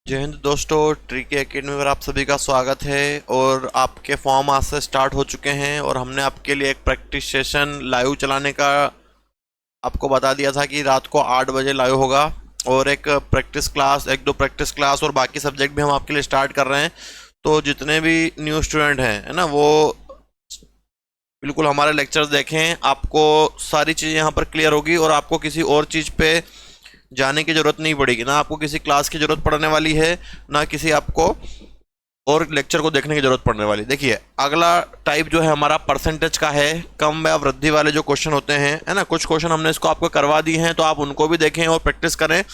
जय हिंद दोस्तों, tricky academy पर आप सभी का स्वागत है। और आपके फॉर्म आज से स्टार्ट हो चुके हैं और हमने आपके लिए एक प्रैक्टिस सेशन लाइव चलाने का आपको बता दिया था कि रात को 8 बजे लाइव होगा। और एक प्रैक्टिस क्लास, एक दो प्रैक्टिस क्लास और बाकी सब्जेक्ट भी हम आपके लिए स्टार्ट कर रहे हैं। तो जितने भी न्यू स्टूडेंट हैं, है ना, वो बिल्कुल हमारे लेक्चर्स देखें। आपको सारी चीज़ें यहाँ पर क्लियर होगी और आपको किसी और चीज़ पे जाने की जरूरत नहीं पड़ेगी। ना आपको किसी क्लास की जरूरत पड़ने वाली है, ना किसी आपको और लेक्चर को देखने की जरूरत पड़ने वाली। देखिए, अगला टाइप जो है हमारा परसेंटेज का है। कम या वृद्धि वाले जो क्वेश्चन होते हैं, है ना, कुछ क्वेश्चन हमने इसको आपको करवा दिए हैं, तो आप उनको भी देखें और प्रैक्टिस करें।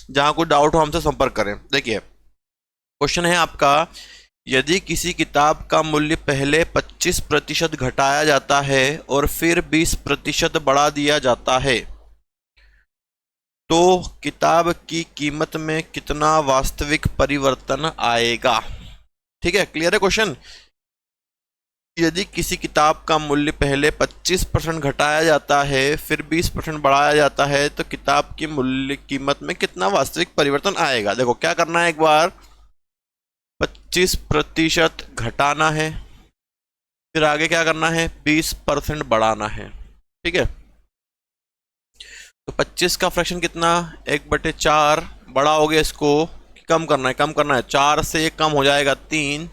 जहां कुछ डाउट हो हमसे संपर्क करें। देखिए, क्वेश्चन है आपका, यदि किसी किताब का मूल्य पहले 25% घटाया जाता है और फिर 20% बढ़ा दिया जाता है, तो किताब की कीमत में कितना वास्तविक परिवर्तन आएगा। ठीक है, क्लियर है क्वेश्चन। यदि किसी किताब का मूल्य पहले 25% घटाया जाता है फिर 20% बढ़ाया जाता है, तो किताब की मूल्य कीमत में कितना वास्तविक परिवर्तन आएगा। देखो क्या करना है, एक बार 25% घटाना है, फिर आगे क्या करना है, 20% बढ़ाना है। ठीक है, तो 25 का फ्रैक्शन कितना, 1/4। बड़ा हो गया, इसको कम करना है, कम करना है, 4 से कम हो जाएगा 3।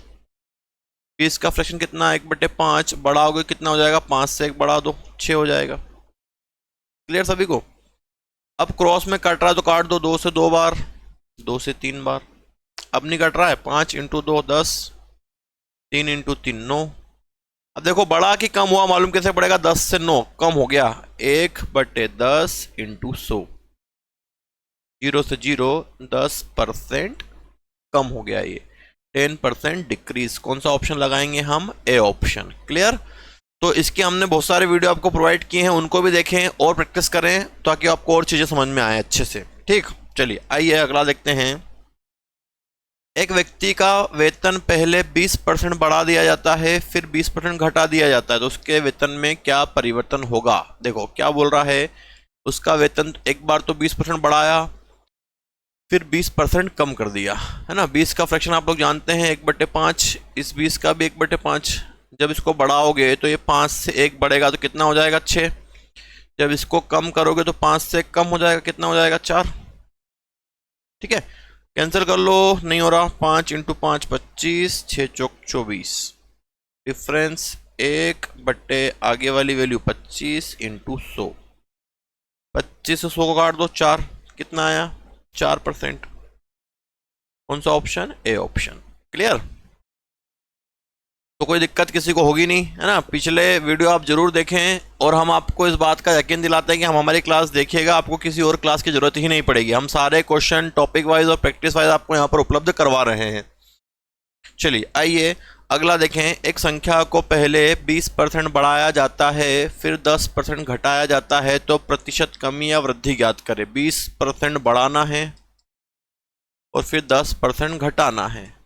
20 का फ्रैक्शन कितना, 1/5। बड़ा हो गया, कितना हो जाएगा, 5 से 1 बढ़ा दो, 6 हो जाएगा। क्लियर सभी को। अब क्रॉस में कट रहा है तो काट दो, 2 से 2 बार, 2 से 3 बार। अब नहीं कट रहा है, 5 × 2 10, 3 × 3 9। अब देखो बड़ा कि कम हुआ मालूम कैसे पड़ेगा, 10 से 9 कम हो गया, 1/10 × 100। 0 से 0 10% कम हो गया, ये 10% डिक्रीज। कौन सा ऑप्शन लगाएंगे हम, ए ऑप्शन। क्लियर। तो इसके हमने बहुत सारे वीडियो आपको प्रोवाइड किए हैं, उनको भी देखें और प्रैक्टिस करें ताकि आपको और चीजें समझ में आए अच्छे से। ठीक, चलिए आइए अगला देखते हैं। एक व्यक्ति का वेतन पहले 20% बढ़ा दिया जाता है फिर 20% घटा दिया जाता है, तो उसके वेतन में क्या परिवर्तन होगा। देखो क्या बोल रहा है, उसका वेतन एक बार तो 20% बढ़ाया, फिर 20% कम कर दिया, है ना। 20 का फ्रैक्शन आप लोग जानते हैं 1/5, इस 20 का भी 1/5। जब इसको बढ़ाओगे तो ये 5 से 1 बढ़ेगा तो कितना हो जाएगा, 6। जब इसको कम करोगे तो 5 से कम हो जाएगा, कितना हो जाएगा, 4। ठीक है, कैंसिल कर लो, नहीं हो रहा। 5 × 5 25, 6 चौक 24। डिफरेंस 1 आगे वाली वैल्यू 25 × 100। 25 से 100 को काट दो, 4। कितना आया, 4%। कौन सा ऑप्शन, ए ऑप्शन। क्लियर। तो कोई दिक्कत किसी को होगी नहीं, है ना। पिछले वीडियो आप जरूर देखें और हम आपको इस बात का यकीन दिलाते हैं कि हम हमारी क्लास देखिएगा, आपको किसी और क्लास की जरूरत ही नहीं पड़ेगी। हम सारे क्वेश्चन टॉपिक वाइज और प्रैक्टिस वाइज आपको यहाँ पर उपलब्ध करवा रहे हैं। चलिए आइए अगला देखें। एक संख्या को पहले 20% बढ़ाया जाता है फिर 10% घटाया जाता है, तो प्रतिशत कमी या वृद्धि ज्ञात करें। 20% बढ़ाना है और फिर 10% घटाना है।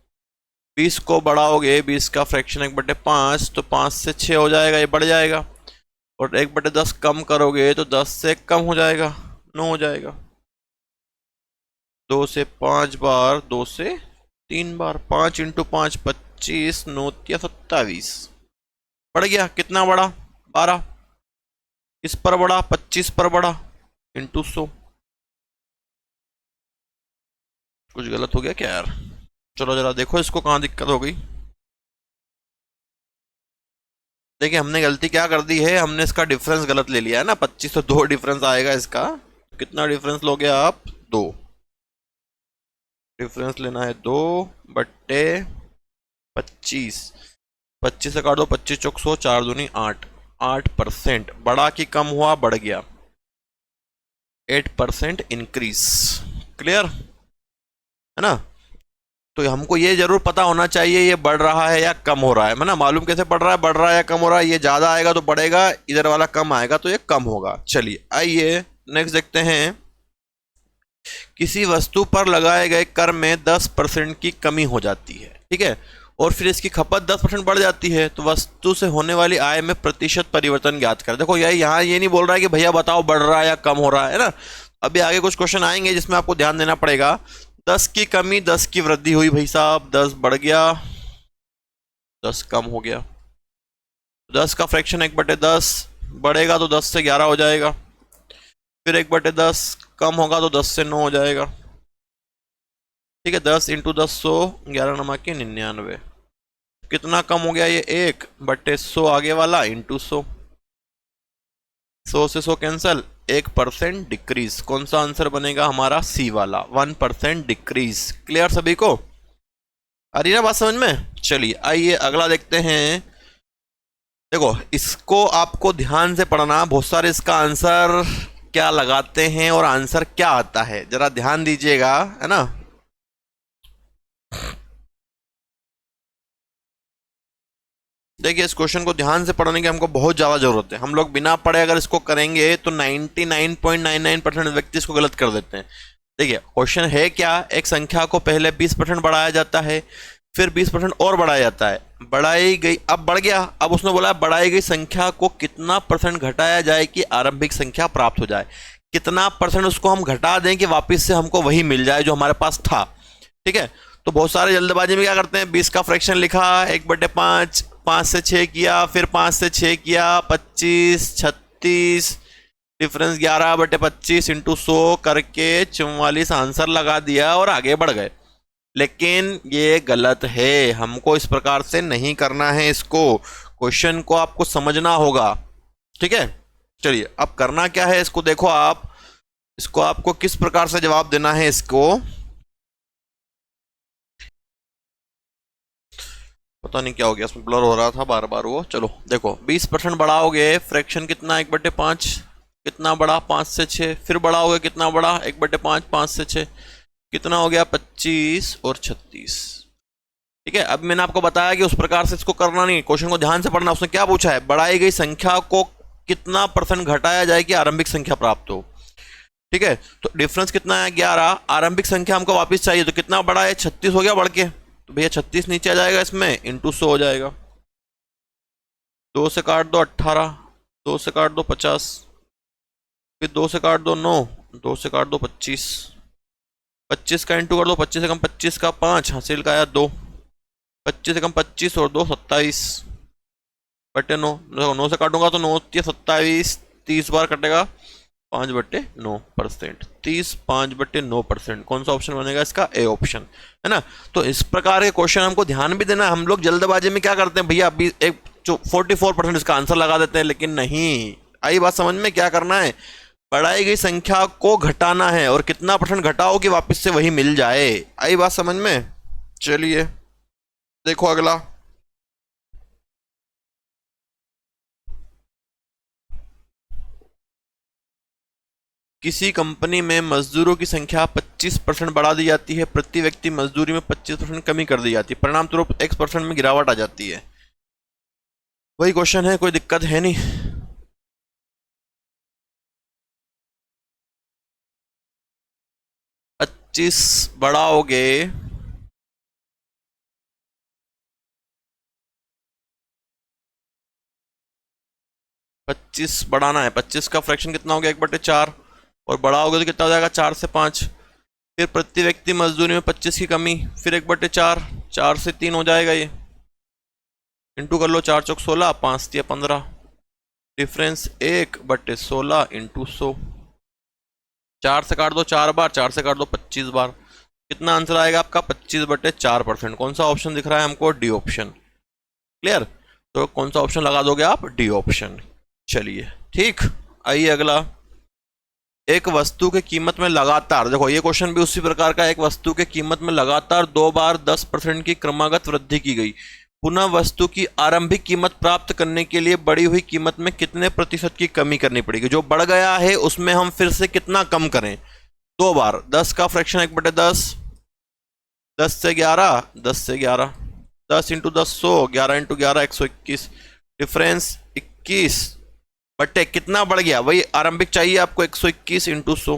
20 को बढ़ाओगे, 20 का फ्रैक्शन 1/5, तो 5 से 6 हो जाएगा, ये बढ़ जाएगा। और 1/10 कम करोगे तो 10 से कम हो जाएगा, 9 हो जाएगा। 2 से 5 बार, 2 से 3 बार। 5 × 5 25, 9 या 27। बढ़ गया, कितना बढ़ा, 12। इस पर बढ़ा, 25 पर बढ़ा, × 100। कुछ गलत हो गया क्या यार। चलो जरा देखो इसको कहाँ दिक्कत हो गई। देखिए हमने गलती क्या कर दी है, हमने इसका डिफरेंस गलत ले लिया है ना। 25 तो 2 डिफरेंस आएगा इसका। कितना डिफरेंस लोगे आप, 2। डिफरेंस लेना है 2/25। 25 से काट दो, 25 चौक 100, 4 दूनी 8। 8%। बढ़ा कि कम हुआ, बढ़ गया, 8% इंक्रीज। क्लियर है ना। तो हमको ये जरूर पता होना चाहिए ये बढ़ रहा है या कम हो रहा है ना। मालूम कैसे पड़ रहा है, बढ़ रहा है या कम हो रहा है। ये ज्यादा आएगा तो बढ़ेगा, इधर वाला कम आएगा तो ये कम होगा। चलिए आइए नेक्स्ट देखते हैं। किसी वस्तु पर लगाए गए कर में 10% की कमी हो जाती है, ठीक है, और फिर इसकी खपत 10% बढ़ जाती है, तो वस्तु से होने वाली आय में प्रतिशत परिवर्तन ज्ञात करें। देखो यार यहाँ ये नहीं बोल रहा है कि भैया बताओ बढ़ रहा है या कम हो रहा है ना। अभी आगे कुछ क्वेश्चन आएंगे जिसमें आपको ध्यान देना पड़ेगा। 10 की कमी 10 की वृद्धि हुई भाई साहब, 10 बढ़ गया 10 कम हो गया। 10 का फ्रैक्शन 1/10 बढ़ेगा तो 10 से 11 हो जाएगा, फिर 1/10 कम होगा तो 10 से 9 हो जाएगा। ठीक है, 10 इंटू 10 100, 11 नमा के 99। कितना कम हो गया ये, 1/100 आगे वाला इंटू 100, 100 से 100 कैंसल, 1% डिक्रीज। कौन सा आंसर बनेगा हमारा, सी वाला, 1% डिक्रीज। क्लियर सभी को, आ रही ना बात समझ में। चलिए आइए अगला देखते हैं। देखो इसको आपको ध्यान से पढ़ना, बहुत सारे इसका आंसर क्या लगाते हैं और आंसर क्या आता है, जरा ध्यान दीजिएगा, है ना। देखिए इस क्वेश्चन को ध्यान से पढ़ने की हमको बहुत ज़्यादा जरूरत है। हम लोग बिना पढ़े अगर इसको करेंगे तो 99.99% व्यक्ति इसको गलत कर देते हैं। देखिए क्वेश्चन है क्या, एक संख्या को पहले 20% बढ़ाया जाता है, फिर 20% और बढ़ाया जाता है, बढ़ाई गई, अब बढ़ गया, अब उसने बोला बढ़ाई गई संख्या को कितना % घटाया जाए कि आरंभिक संख्या प्राप्त हो जाए। कितना % उसको हम घटा दें कि वापस से हमको वही मिल जाए जो हमारे पास था। ठीक है, तो बहुत सारे जल्दबाजी में क्या करते हैं, 20 का फ्रैक्शन लिखा 1/5, 5 से 6 किया, फिर 5 से 6 किया, 25, 36, डिफरेंस 11/25 इंटू 100 करके 44 आंसर लगा दिया और आगे बढ़ गए। लेकिन ये गलत है, हमको इस प्रकार से नहीं करना है। इसको क्वेश्चन को आपको समझना होगा। ठीक है, चलिए अब करना क्या है, इसको देखो आप, इसको आपको किस प्रकार से जवाब देना है। इसको पता नहीं क्या हो गया, इसमें ब्लर हो रहा था बार बार वो। चलो देखो 20% बढ़ाओगे, फ्रैक्शन कितना 1/5, कितना बढ़ा 5 से 6, फिर बढ़ाओगे कितना बढ़ा 1/5, 5 से 6, कितना हो गया 25 और 36। ठीक है, अब मैंने आपको बताया कि उस प्रकार से इसको करना नहीं, क्वेश्चन को ध्यान से पढ़ना। उसने क्या पूछा है, बढ़ाई गई संख्या को कितना % घटाया जाए कि आरंभिक संख्या प्राप्त हो। ठीक है, तो डिफरेंस कितना है 11, आरंभिक संख्या हमको वापस चाहिए, तो कितना बढ़ा है 36 हो गया बढ़ के, तो भैया 36 नीचे आ जाएगा इसमें, इंटू 100 हो जाएगा। 2 से काट दो 18, 2 से काट दो 50, फिर 2 से काट दो 9, 2 से काट दो 25, 25 का इंटू कर दो, 25 से कम 25 का 5, हासिल का आया 2, 25 से कम 25 और 2 27 बटे 9, 9 से काटूंगा तो 9 27, 30 बार कटेगा 5/9%, 30 5/9%। कौन सा ऑप्शन बनेगा इसका, ए ऑप्शन, है ना। तो इस प्रकार के क्वेश्चन हमको ध्यान भी देना। हम लोग जल्दबाजी में क्या करते हैं भैया, अभी एक 44% इसका आंसर लगा देते हैं, लेकिन नहीं। आई बात समझ में, क्या करना है, बढ़ाई गई संख्या को घटाना है और कितना % घटाओ कि वापस से वही मिल जाए। आई बात समझ में। चलिए देखो अगला, किसी कंपनी में मजदूरों की संख्या 25% बढ़ा दी जाती है, प्रति व्यक्ति मजदूरी में 25% कमी कर दी जाती है, परिणाम स्वरूप X% में गिरावट आ जाती है। वही क्वेश्चन है, कोई दिक्कत है नहीं। पच्चीस बढ़ाओगे, पच्चीस बढ़ाना है, 25 का फ्रैक्शन कितना हो गया 1/4, और बढ़ाओगे तो कितना हो जाएगा 4 से 5, फिर प्रति व्यक्ति मजदूरी में 25 की कमी, फिर 1/4, 4 से 3 हो जाएगा ये, इंटू कर लो, 4 चौक 16, 5 तिया 15, डिफरेंस 1/16 इंटू 100, 4 से काट दो 4 बार, 4 से काट दो 25 बार, कितना आंसर आएगा आपका 25/4%। कौन सा ऑप्शन दिख रहा है हमको, डी ऑप्शन। क्लियर, तो कौन सा ऑप्शन लगा दोगे आप, डी ऑप्शन। चलिए ठीक, आइए अगला, एक वस्तु के कीमत में लगातार, देखो ये क्वेश्चन भी उसी प्रकार का, एक वस्तु के कीमत में लगातार 2 बार 10% की क्रमागत वृद्धि की गई, पुनः वस्तु की आरंभिक कीमत प्राप्त करने के लिए बढ़ी हुई कीमत में कितने % की कमी करनी पड़ेगी। जो बढ़ गया है उसमें हम फिर से कितना कम करें, 2 बार, 10 का फ्रैक्शन 1/10, 10 से 11, 10 से 11, 10 इंटू 10 100, 11 इंटू 11 121, डिफरेंस 21 बटे कितना बढ़ गया, वही आरंभिक चाहिए आपको 121 इंटू 100।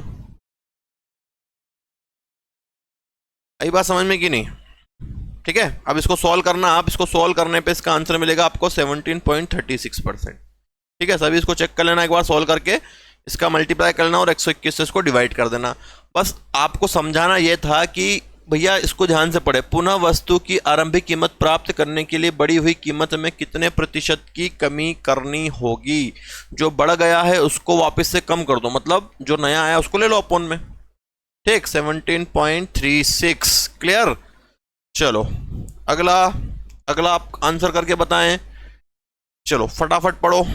आई बात समझ में कि नहीं। ठीक है, अब इसको सॉल्व करना, आप इसको सॉल्व करने पे इसका आंसर मिलेगा आपको 17.36%। ठीक है, सभी इसको चेक कर लेना एक बार सॉल्व करके, इसका मल्टीप्लाई करना और 121 से इसको डिवाइड कर देना। बस आपको समझाना यह था कि भैया इसको ध्यान से पढ़े। पुनः वस्तु की आरंभिक कीमत प्राप्त करने के लिए बढ़ी हुई कीमत में कितने प्रतिशत की कमी करनी होगी। जो बढ़ गया है उसको वापस से कम कर दो, मतलब जो नया आया उसको ले लो अपोन में। ठीक, 17.36। क्लियर। चलो अगला अगला आप आंसर करके बताएं। चलो फटाफट पढ़ो।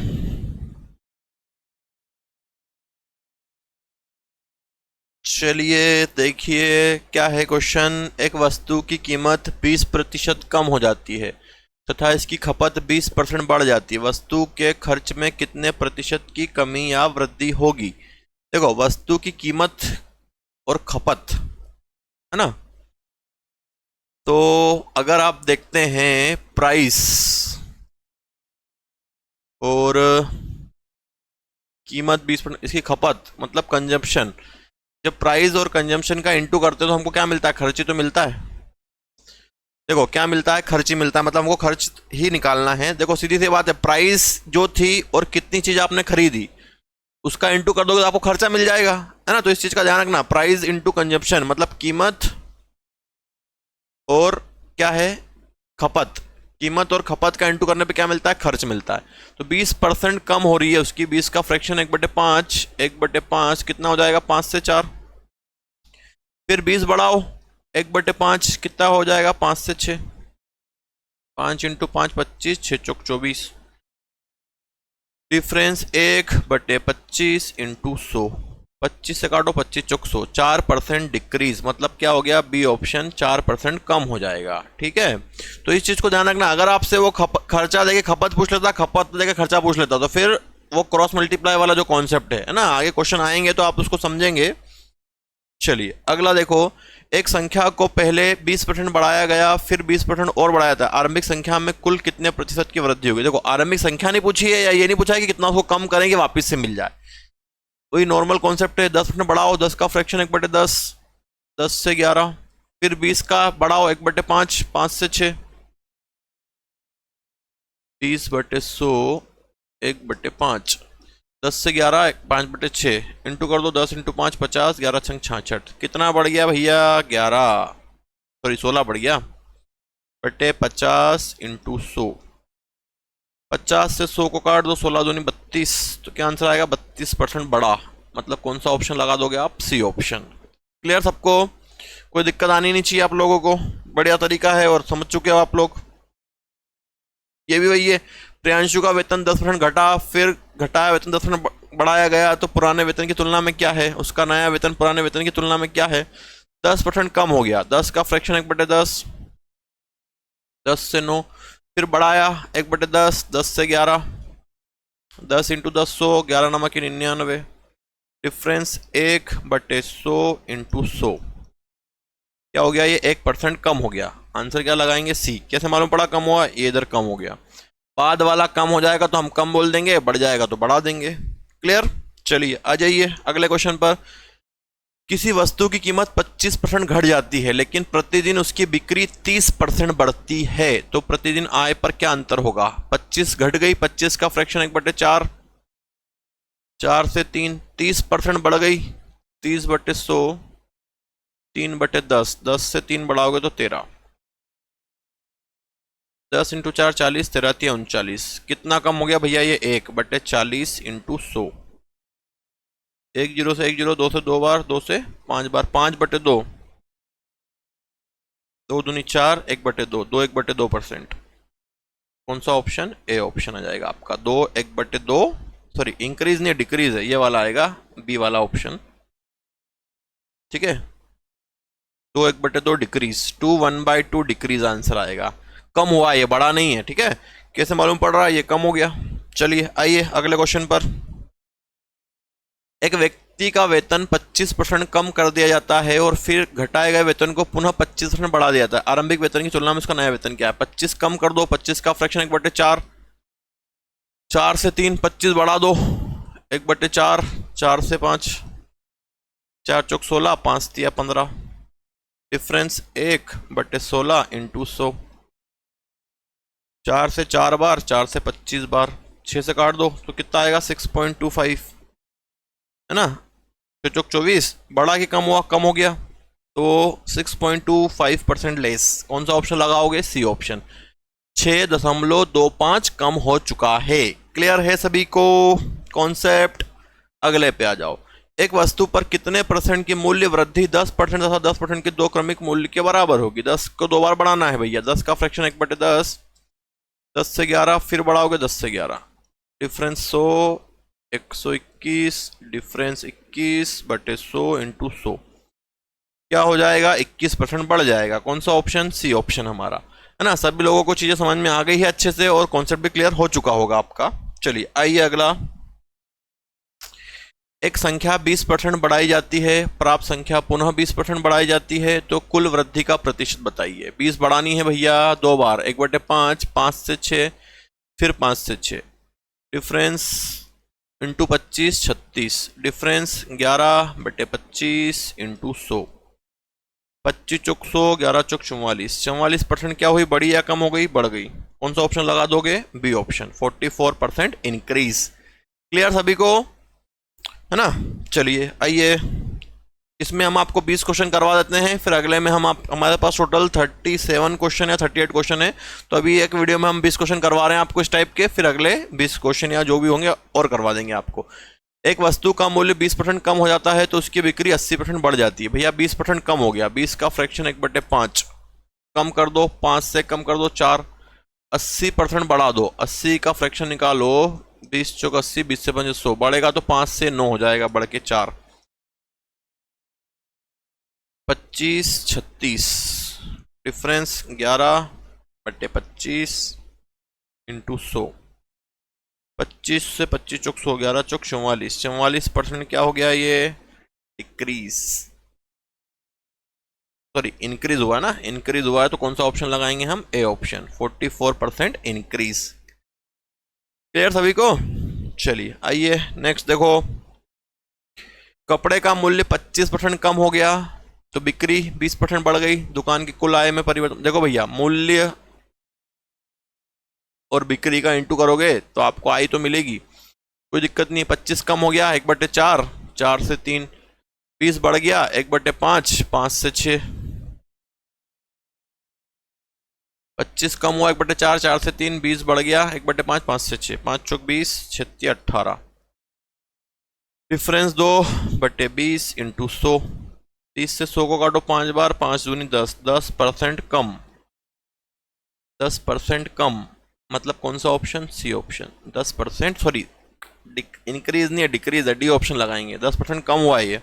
चलिए देखिए क्या है क्वेश्चन। एक वस्तु की कीमत 20% कम हो जाती है तथा इसकी खपत 20% बढ़ जाती है। वस्तु के खर्च में कितने प्रतिशत की कमी या वृद्धि होगी। देखो वस्तु की कीमत और खपत है ना, तो अगर आप देखते हैं प्राइस और कीमत 20%, इसकी खपत मतलब कंजम्पशन। जब प्राइस और कंजम्पशन का इंटू करते हैं तो हमको क्या मिलता है, खर्च ही तो मिलता है। देखो क्या मिलता है, खर्च ही मिलता है, मतलब हमको खर्च ही निकालना है। देखो सीधी सी बात है, प्राइस जो थी और कितनी चीज आपने खरीदी उसका इंटू कर दोगे तो आपको खर्चा मिल जाएगा, है ना। तो इस चीज का ध्यान रखना, प्राइस इंटू कंजम्पशन मतलब कीमत और क्या है, खपत। कीमत और खपत का इंटू करने पे क्या मिलता है, खर्च मिलता है। तो 20% कम हो रही है उसकी, 20 का फ्रैक्शन 1/5, 1/5 कितना हो जाएगा, 5 से 4। फिर 20 बढ़ाओ, 1/5 कितना हो जाएगा, 5 से 6। 5 × 5 25, 6 चौक 24। डिफरेंस 1/25 × 100, 25 से काटो, 25 चौक 100, 4% डिक्रीज, मतलब क्या हो गया, बी ऑप्शन 4% कम हो जाएगा। ठीक है, तो इस चीज को ध्यान रखना। अगर आपसे वो खर्चा देके खपत पूछ लेता, खपत देके खर्चा पूछ लेता, तो फिर वो क्रॉस मल्टीप्लाई वाला जो कॉन्सेप्ट है ना, आगे क्वेश्चन आएंगे तो आप उसको समझेंगे। चलिए अगला देखो, एक संख्या को पहले 20% बढ़ाया गया, फिर 20% और बढ़ाया था, आरंभिक संख्या में कुल कितने प्रतिशत की वृद्धि होगी। देखो आरंभिक संख्या नहीं पूछी है, या ये नहीं पूछा है कि कितना उसको कम करेंगे वापस से मिल जाए, वही नॉर्मल कॉन्सेप्ट है। 10% बढ़ाओ, 10 का फ्रैक्शन 1/10, 10 से 11। फिर 20 का बढ़ाओ 1/5, 5 से 6। 20/100 1/5, 10 से 11, 5/6 इंटू कर दो, 10 × 5 50, 11 × 66 कितना बढ़ गया भैया, 11 सॉरी 16 बढ़ गया, बटे 50 × 100। 50 से 100 को काट दो, 16 दूनी 32, तो क्या आंसर आएगा, 32% बढ़ा। मतलब कौन सा ऑप्शन लगा दोगे आप, सी ऑप्शन। क्लियर सबको, कोई दिक्कत आनी नहीं चाहिए आप लोगों को, बढ़िया तरीका है और समझ चुके हो आप लोग। ये भी वही है, प्रियांशु का वेतन 10% घटा, फिर घटाया वेतन 10% बढ़ाया गया, तो पुराने वेतन की तुलना में क्या है, उसका नया वेतन पुराने वेतन की तुलना में क्या है, 10% कम हो गया। 10 का फ्रैक्शन 1/10, 10 से 9। फिर बढ़ाया 1/10, 10 से 11, 10 × 10 100, 11 नमक 99। डिफरेंस 1/100 × 100 क्या हो गया, ये 1% कम हो गया। आंसर क्या लगाएंगे, सी। कैसे मालूम पड़ा कम हुआ, ये इधर कम हो गया। बाद वाला कम हो जाएगा तो हम कम बोल देंगे, बढ़ जाएगा तो बढ़ा देंगे। क्लियर। चलिए आ जाइए अगले क्वेश्चन पर। किसी वस्तु की कीमत 25% घट जाती है लेकिन प्रतिदिन उसकी बिक्री 30% बढ़ती है, तो प्रतिदिन आय पर क्या अंतर होगा। 25 घट गई, 25 का फ्रैक्शन 1/4, 4 से 3, 30% बढ़ गई, 30/100, 3/10, 10 से 3 बढ़ाओगे तो 13, 10 × 4 40, 13 × 39, कितना कम हो गया भैया, ये 1/40 × 100। 1 0 से 1 0, 2 से 2 बार, 2 से 5 बार, 5/2, 2 दूनी 4, 1/2, 2 1/2%। कौन सा ऑप्शन, ए ऑप्शन आ जाएगा आपका। 2 1/2, सॉरी इंक्रीज नहीं डिक्रीज है, ये वाला आएगा, बी वाला ऑप्शन। ठीक है, 2 1/2 डिक्रीज, 2 1/2 डिक्रीज आंसर आएगा। कम हुआ, ये बड़ा नहीं है। ठीक है, कैसे मालूम पड़ रहा है, ये कम हो गया। चलिए आइए अगले क्वेश्चन पर। एक व्यक्ति का वेतन 25% कम कर दिया जाता है और फिर घटाए गए वेतन को पुनः 25% बढ़ा दिया जाता है। आरंभिक वेतन की तुलना में उसका नया वेतन क्या है। 25 कम कर दो, 25 का फ्रैक्शन 1/4, 4 से 3, 25 बढ़ा दो, 1/4, 4 से 5, 4 चौक 16, 5 तिया 15। डिफरेंस 1/16 × 100, 4 से 4 बार, 4 से 25 बार, 6 से काट दो तो कितना आएगा, 6.25। है ना, 6 चौक 24, बढ़ा के कम हुआ, कम हो गया, तो 6.25% लेस। कौन सा ऑप्शन लगाओगे? सी ऑप्शन, 6.25 कम हो चुका है। क्लियर है सभी को कॉन्सेप्ट? अगले पे आ जाओ। एक वस्तु पर कितने परसेंट की मूल्य वृद्धि 10% तथा 10% के दो क्रमिक मूल्य के बराबर होगी? 10 को दो बार बढ़ाना है भैया, 10 का फ्रैक्शन 1/10, 10 से 11, फिर बढ़ाओगे 10 से 11, डिफरेंस 100, 121, डिफरेंस 21/100 इंटू 100, क्या हो जाएगा? 21% बढ़ जाएगा। कौन सा ऑप्शन? सी ऑप्शन हमारा, है ना। सभी लोगों को चीजें समझ में आ गई है अच्छे से, और कॉन्सेप्ट भी क्लियर हो चुका होगा आपका। चलिए आइए अगला। एक संख्या 20% बढ़ाई जाती है, प्राप्त संख्या पुनः 20% बढ़ाई जाती है, तो कुल वृद्धि का प्रतिशत बताइए। 20 बढ़ानी है भैया दो बार, 1/5, 5 से 6, फिर 5 से 6, डिफरेंस इंटू 25, 36, डिफरेंस 11/25 इंटू 100, 25 चौक 100, 11 चौक 44, 44% क्या हुई? बढ़ी या कम हो गई? बढ़ गई। कौन सा ऑप्शन लगा दोगे? B option, 44% increase. क्लियर सभी को, है ना। चलिए आइए, इसमें हम आपको 20 क्वेश्चन करवा देते हैं, फिर अगले में हमारे पास टोटल 37 क्वेश्चन या 38 क्वेश्चन है, तो अभी एक वीडियो में हम 20 क्वेश्चन करवा रहे हैं आपको इस टाइप के, फिर अगले 20 क्वेश्चन या जो भी होंगे और करवा देंगे आपको। एक वस्तु का मूल्य 20% कम हो जाता है तो उसकी बिक्री 80% बढ़ जाती है। भैया 20% कम हो गया, 20 का फ्रैक्शन 1/5, कम कर दो, 5 से कम कर दो 4, 80% बढ़ा दो, 80 का फ्रैक्शन निकालो, 20 चौक 80, 20 से 5 100, बढ़ेगा तो 5 से 9 हो जाएगा, बढ़ के 4, 25, 36, डिफरेंस 11/25 इंटू 100, 25 से 25 चौक 100, 11 चौक 44, 44% क्या हो गया? ये डिक्रीज, सॉरी इंक्रीज हुआ ना, इंक्रीज हुआ है, तो कौन सा ऑप्शन लगाएंगे हम? A option, 44% increase. क्लियर सभी को? चलिए आइए नेक्स्ट देखो। कपड़े का मूल्य 25% कम हो गया तो बिक्री 20% बढ़ गई, दुकान की कुल आय में परिवर्तन। देखो भैया, मूल्य और बिक्री का इंटू करोगे तो आपको आय तो मिलेगी, कोई दिक्कत नहीं। 25 कम हो गया 1/4, 4 से 3, 20 बढ़ गया 1/5, 5 से 6, 25 कम हुआ 1/4, 4 से 3, 20 बढ़ गया 1/5, 5 से 6, 5 चौक 20, 36, 18, डिफरेंस 2/20 इंटू 100, 30 से 100 को काटो 5 बार, 5 दूनी 10, 10% कम, 10% कम, मतलब कौन सा option? C option, 10%, sorry increase नहीं है, डिक्रीज है, डी ऑप्शन लगाएंगे, 10% कम हुआ है ये।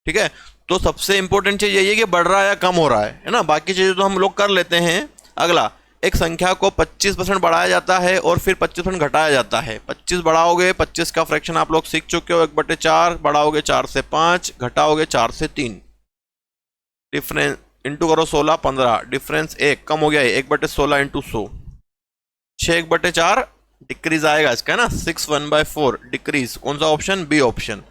ठीक है, तो सबसे इंपॉर्टेंट चीज यही है कि बढ़ रहा है या कम हो रहा है ना। बाकी चीजें तो हम लोग कर लेते हैं। अगला, एक संख्या को 25% बढ़ाया जाता है और फिर 25% घटाया जाता है। 25 बढ़ाओगे, 25 का फ्रैक्शन आप लोग सीख चुके हो, 1/4, बढ़ाओगे 4 से 5, घटाओगे 4 से 3, डिफरेंस इंटू करो 16, 15, डिफरेंस 1, कम हो गया है 1/16 इंटू 100, 6 1/4 डिक्रीज आएगा इसका, है ना, 6 1/4 डिक्रीज। कौन सा ऑप्शन? बी ऑप्शन,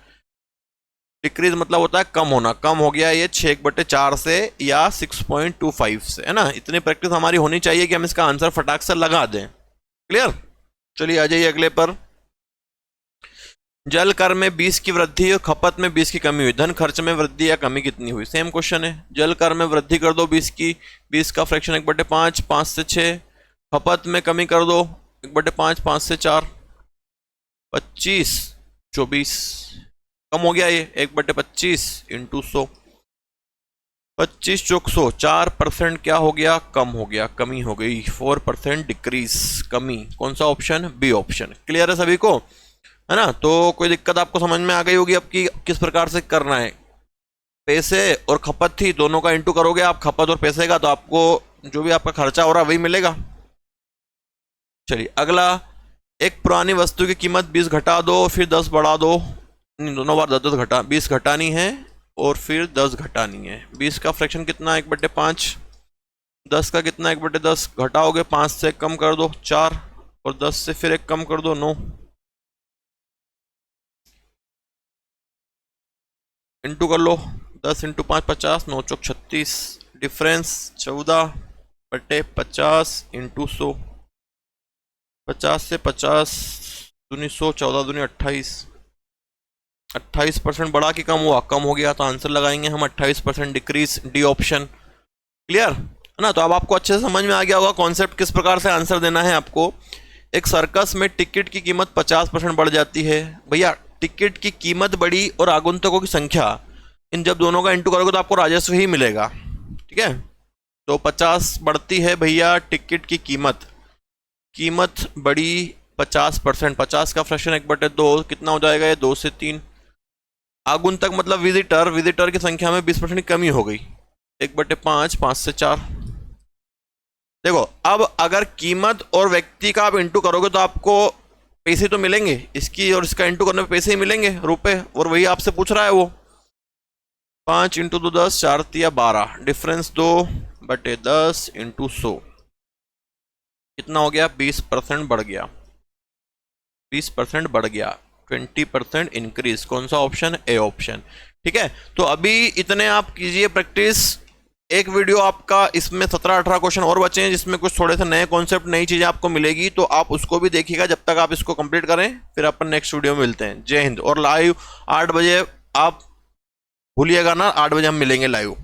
डिक्रीज मतलब होता है कम होना। कम हो गया ये 6 1/4 से या 6.25 से, है ना। इतनी प्रैक्टिस हमारी होनी चाहिए कि हम इसका आंसर फटाक से लगा दें। क्लियर? चलिए आ जाइए अगले पर। जल कर में 20 की वृद्धि और खपत में 20 की कमी हुई, धन खर्च में वृद्धि या कमी कितनी हुई? सेम क्वेश्चन है। जल कर में वृद्धि कर दो 20 की, 20 का फ्रैक्शन 1/5, 5 से 6, खपत में कमी कर दो 1/5, 5 से 4, 25 24, कम हो गया ये 1/25 इंटू 100, 25 चौक 100, 4% क्या हो गया? कम हो गया, कमी हो गई, 4% डिक्रीज, कमी। कौन सा ऑप्शन? B option. क्लियर है सभी को, है ना। तो कोई दिक्कत आपको समझ में आ गई होगी अब कि किस प्रकार से करना है। पैसे और खपत थी, दोनों का इंटू करोगे आप, खपत और पैसे का, तो आपको जो भी आपका खर्चा हो रहा है वही मिलेगा। चलिए अगला, एक पुरानी वस्तु की कीमत 20 घटा दो फिर 10 बढ़ा दो, दोनों बार 10 घटा, 20 घटानी है और फिर 10 घटानी है। 20 का फ्रैक्शन कितना? 1/5, 10 का कितना? 1/10, घटाओगे 5 से कम कर दो 4, और 10 से फिर 1 कम कर दो 9, इंटू कर लो, 10 इंटू 5 50, 9 चौक 36, डिफरेंस 14/50 इंटू 100, 50 से 50 दूनी 100, 14 दूनी 28, 28% बढ़ा कि कम हुआ, कम हो गया, तो आंसर लगाएंगे हम 28% डिक्रीज, डी ऑप्शन। क्लियर है ना? तो अब आपको अच्छे से समझ में आ गया होगा कॉन्सेप्ट, किस प्रकार से आंसर देना है आपको। एक सर्कस में टिकट की कीमत 50% बढ़ जाती है। भैया टिकट की कीमत बढ़ी और आगंतुकों की संख्या, इन जब दोनों का इंटू करोगे तो आपको राजस्व ही मिलेगा। ठीक है, तो 50 बढ़ती है भैया टिकट की कीमत, कीमत बढ़ी 50%, 50 का फ्रैक्शन 1/2 कितना हो जाएगा ये, 2 से 3। आगंतुक मतलब विजिटर, विजिटर की संख्या में 20% की कमी हो गई, 1/5, 5 से 4। देखो अब अगर कीमत और व्यक्ति का आप इंटू करोगे तो आपको पैसे तो मिलेंगे, इसकी और इसका इंटू करने पे पैसे ही मिलेंगे, रुपए, और वही आपसे पूछ रहा है वो। 5 इंटू 2 10, 4 तिया 12, डिफरेंस 2/10 इंटू 100 कितना हो गया, 20% बढ़ गया, 20% बढ़ गया, 20% इंक्रीज। कौन सा ऑप्शन, ए ऑप्शन। ठीक है, तो अभी इतने आप कीजिए प्रैक्टिस। एक वीडियो आपका, इसमें 17-18 क्वेश्चन और बचे हैं जिसमें कुछ थोड़े से नए कॉन्सेप्ट, नई चीजें आपको मिलेगी, तो आप उसको भी देखिएगा। जब तक आप इसको कंप्लीट करें, फिर अपन नेक्स्ट वीडियो में मिलते हैं। जय हिंद। और लाइव 8 बजे, आप भूलिएगा ना, 8 बजे हम मिलेंगे लाइव।